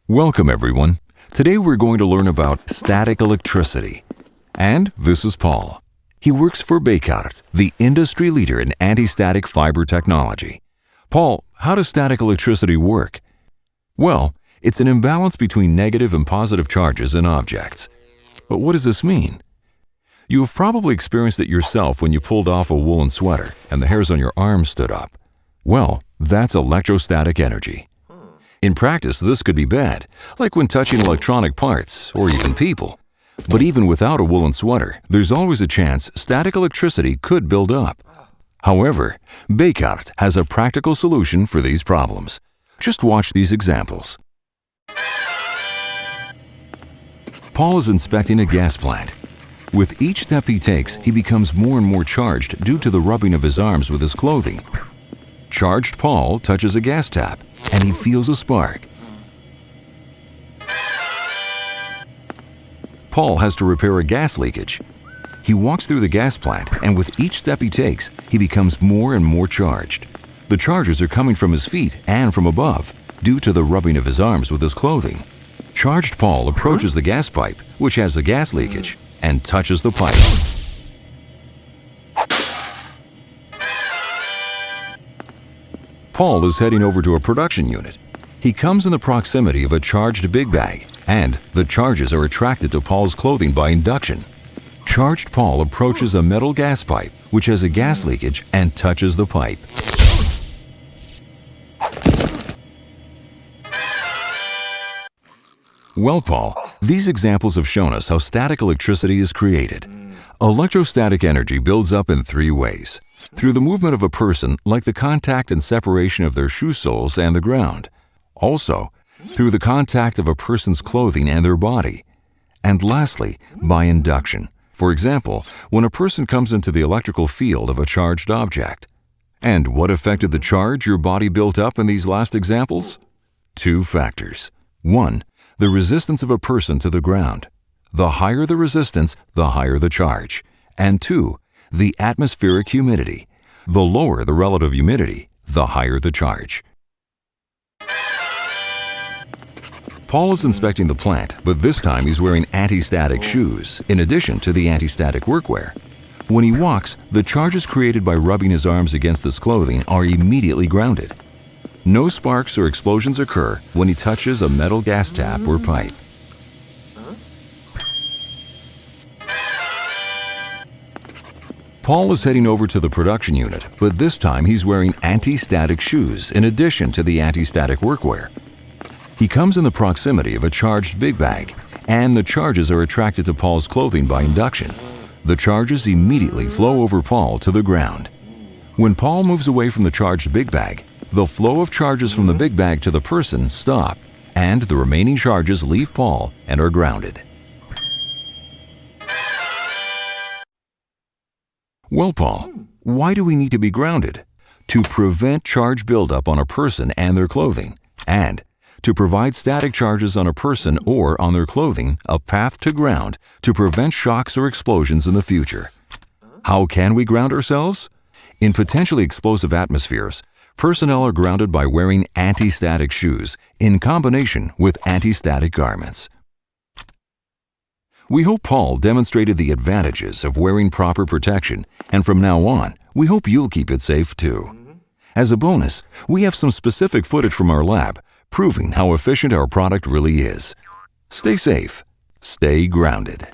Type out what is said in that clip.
Welcome everyone. Today we're going to learn about static electricity. And this is Paul. He works for Bekaert, the industry leader in anti-static fiber technology. Paul, how does static electricity work? Well, it's an imbalance between negative and positive charges in objects. But what does this mean? You have probably experienced it yourself when you pulled off a woolen sweater and the hairs on your arms stood up. Well, that's electrostatic energy. In practice, this could be bad, like when touching electronic parts or even people. But even without a woolen sweater, there's always a chance static electricity could build up. However, Bekaert has a practical solution for these problems. Just watch these examples. Paul is inspecting a gas plant. With each step he takes, he becomes more and more charged due to the rubbing of his arms with his clothing. Charged Paul touches a gas tap, and he feels a spark. Paul has to repair a gas leakage. He walks through the gas plant, and with each step he takes, he becomes more and more charged. The charges are coming from his feet and from above, due to the rubbing of his arms with his clothing. Charged Paul approaches the gas pipe, which has a gas leakage, and touches the pipe. Paul is heading over to a production unit. He comes in the proximity of a charged big bag, and the charges are attracted to Paul's clothing by induction. Charged Paul approaches a metal gas pipe, which has a gas leakage, and touches the pipe. Well, Paul, these examples have shown us how static electricity is created. Electrostatic energy builds up in three ways. Through the movement of a person, like the contact and separation of their shoe soles and the ground. Also, through the contact of a person's clothing and their body. And lastly, by induction. For example, when a person comes into the electrical field of a charged object. And what affected the charge your body built up in these last examples? Two factors. One, the resistance of a person to the ground. The higher the resistance, the higher the charge. And two, the atmospheric humidity. The lower the relative humidity, the higher the charge. Paul is inspecting the plant, but this time he's wearing anti-static shoes, in addition to the anti-static workwear. When he walks, the charges created by rubbing his arms against his clothing are immediately grounded. No sparks or explosions occur when he touches a metal gas tap or pipe. Paul is heading over to the production unit, but this time he's wearing anti-static shoes in addition to the anti-static workwear. He comes in the proximity of a charged big bag, and the charges are attracted to Paul's clothing by induction. The charges immediately flow over Paul to the ground. When Paul moves away from the charged big bag, the flow of charges from the big bag to the person stop, and the remaining charges leave Paul and are grounded. Well, Paul, why do we need to be grounded? To prevent charge buildup on a person and their clothing, and to provide static charges on a person or on their clothing a path to ground to prevent shocks or explosions in the future. How can we ground ourselves? In potentially explosive atmospheres, personnel are grounded by wearing anti-static shoes in combination with anti-static garments. We hope Paul demonstrated the advantages of wearing proper protection, and from now on, we hope you'll keep it safe too. As a bonus, we have some specific footage from our lab proving how efficient our product really is. Stay safe, stay grounded.